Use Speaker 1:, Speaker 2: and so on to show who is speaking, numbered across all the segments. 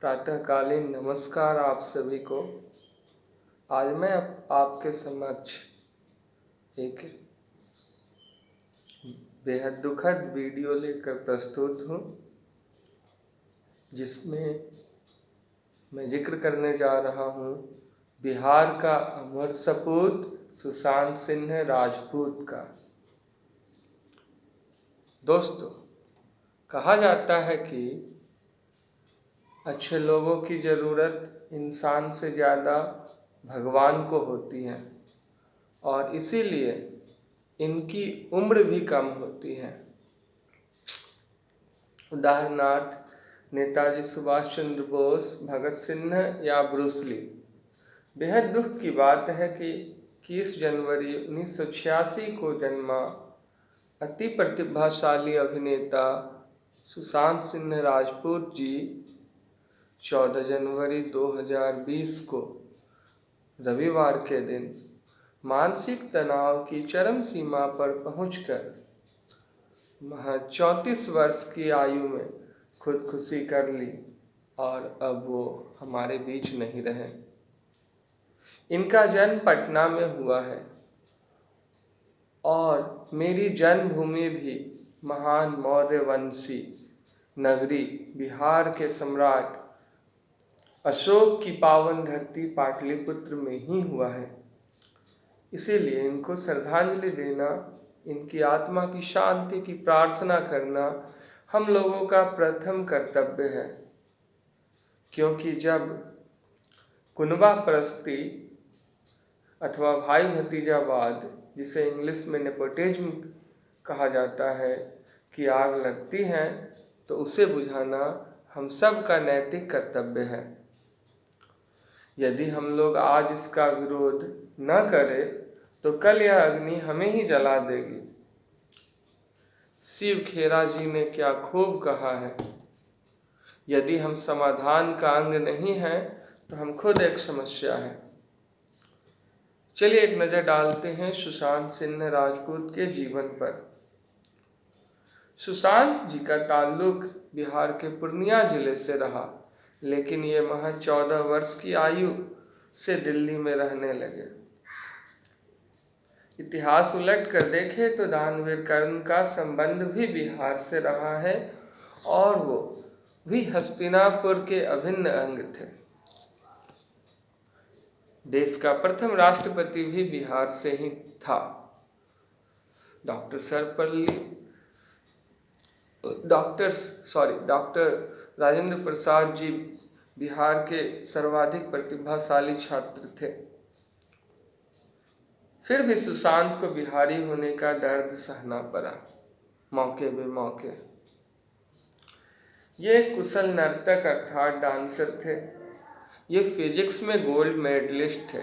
Speaker 1: प्रातःकालीन नमस्कार आप सभी को। आज मैं आपके समक्ष एक बेहद दुखद वीडियो लेकर प्रस्तुत हूँ, जिसमें मैं जिक्र करने जा रहा हूँ बिहार का अमर सपूत सुशांत सिंह राजपूत का। दोस्तों, कहा जाता है कि अच्छे लोगों की ज़रूरत इंसान से ज़्यादा भगवान को होती है और इसीलिए इनकी उम्र भी कम होती है। उदाहरणार्थ नेताजी सुभाष चंद्र बोस, भगत सिंह या ब्रूस ली। बेहद दुख की बात है कि 21 जनवरी 1986 को जन्मा अति प्रतिभाशाली अभिनेता सुशांत सिंह राजपूत जी 14 जनवरी 2020 को रविवार के दिन मानसिक तनाव की चरम सीमा पर पहुंचकर महज 34 वर्ष की आयु में खुदकुशी कर ली और अब वो हमारे बीच नहीं रहे। इनका जन्म पटना में हुआ है और मेरी जन्मभूमि भी महान मौर्यवंशी नगरी बिहार के सम्राट अशोक की पावन धरती पाटलिपुत्र में ही हुआ है। इसीलिए इनको श्रद्धांजलि देना, इनकी आत्मा की शांति की प्रार्थना करना हम लोगों का प्रथम कर्तव्य है, क्योंकि जब कुनबा परस्ती अथवा भाई भतीजावाद, जिसे इंग्लिश में नेपोटिज्म कहा जाता है, की आग लगती है तो उसे बुझाना हम सब का नैतिक कर्तव्य है। यदि हम लोग आज इसका विरोध न करें तो कल यह अग्नि हमें ही जला देगी। शिव खेरा जी ने क्या खूब कहा है, यदि हम समाधान का अंग नहीं हैं तो हम खुद एक समस्या है। चलिए एक नज़र डालते हैं सुशांत सिंह राजपूत के जीवन पर। सुशांत जी का ताल्लुक बिहार के पूर्णिया जिले से रहा, लेकिन ये महज 14 वर्ष की आयु से दिल्ली में रहने लगे। इतिहास उलट कर देखें तो दानवीर कर्ण का संबंध भी बिहार से रहा है और वो भी हस्तिनापुर के अभिन्न अंग थे। देश का प्रथम राष्ट्रपति भी बिहार से ही था। डॉक्टर राजेंद्र प्रसाद जी बिहार के सर्वाधिक प्रतिभाशाली छात्र थे। फिर भी सुशांत को बिहारी होने का दर्द सहना पड़ा, मौके बेमौके। ये एक कुशल नर्तक अर्थात डांसर थे। ये फिजिक्स में गोल्ड मेडलिस्ट थे।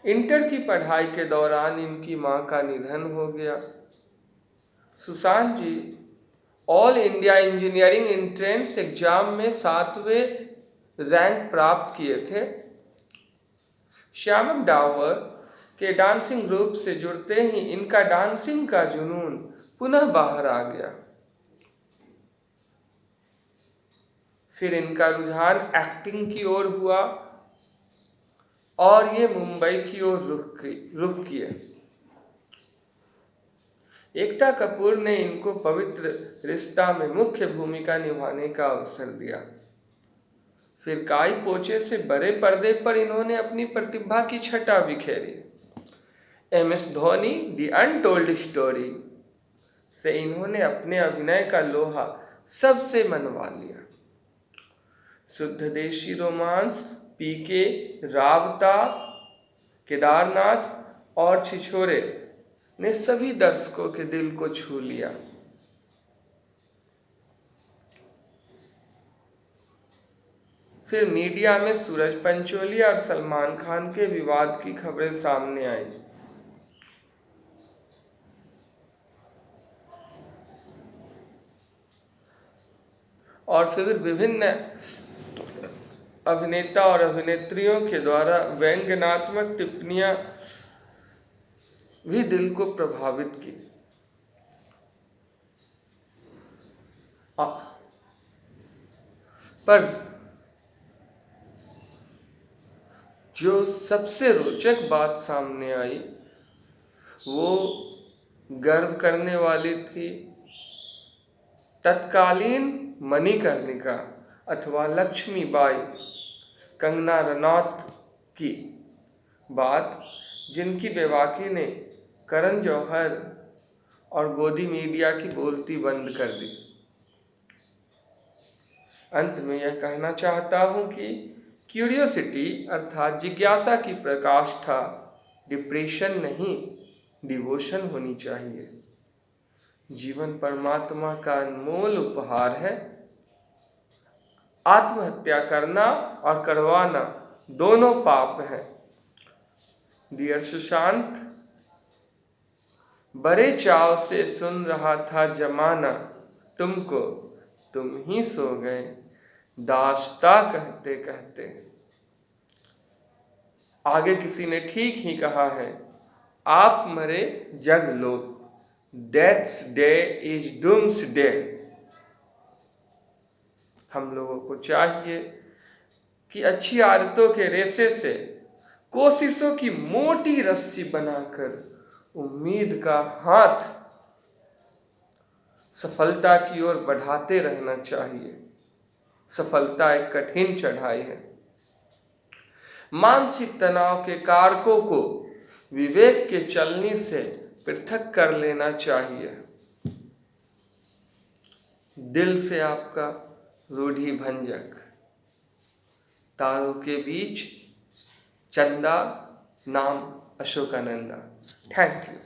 Speaker 1: इंटर की पढ़ाई के दौरान इनकी मां का निधन हो गया। Sushant ji all India engineering entrance exam में 7वें रैंक प्राप्त किए थे। श्यामक डावर के डांसिंग ग्रुप से जुड़ते ही इनका डांसिंग का जुनून पुनः बाहर आ गया। फिर इनका रुझान एक्टिंग की ओर हुआ और ये मुंबई की ओर रुख किए। एकता कपूर ने इनको पवित्र रिश्ता में मुख्य भूमिका निभाने का अवसर दिया। फिर काई पोचे से बड़े पर्दे पर इन्होंने अपनी प्रतिभा की छटा बिखेरी। MS Dhoni the untold story से इन्होंने अपने अभिनय का लोहा सबसे मनवा लिया। शुद्ध देशी रोमांस, PK, राबता, केदारनाथ और छिछोरे ने सभी दर्शकों के दिल को छू लिया। फिर मीडिया में सूरज पंचोली और सलमान खान के विवाद की खबरें सामने आई। और फिर विभिन्न अभिनेता और अभिनेत्रियों के द्वारा व्यंग्यात्मक टिप्पणियां भी दिल को प्रभावित की। आ- पर जो सबसे रोचक बात सामने आई वो गर्व करने वाली थी तत्कालीन मणिकर्णिका अथवा लक्ष्मीबाई कंगना रनौत की बात, जिनकी बेबाकी ने करण जौहर और गोदी मीडिया की बोलती बंद कर दी। अंत में यह कहना चाहता हूँ कि क्यूरियोसिटी अर्थात जिज्ञासा की प्रकाष्ठा डिप्रेशन नहीं, डिवोशन होनी चाहिए। जीवन परमात्मा का अनमोल उपहार है। आत्महत्या करना और करवाना दोनों पाप है। डियर सुशांत, बड़े चाव से सुन रहा था जमाना तुमको, तुम ही सो गए दास्ता कहते कहते। आगे किसी ने ठीक ही कहा है, आप मरे जग लो, death's day is doomsday. हम लोगों को चाहिए कि अच्छी आदतों के रेशे से कोशिशों की मोटी रस्सी बनाकर उम्मीद का हाथ सफलता की ओर बढ़ाते रहना चाहिए। सफलता एक कठिन चढ़ाई है। मानसिक तनाव के कारकों को विवेक के चलनी से पृथक कर लेना चाहिए। दिल से आपका रूढ़ि भंजक। तारों के बीच चंदा, नाम अशोकानंदा। Thank you.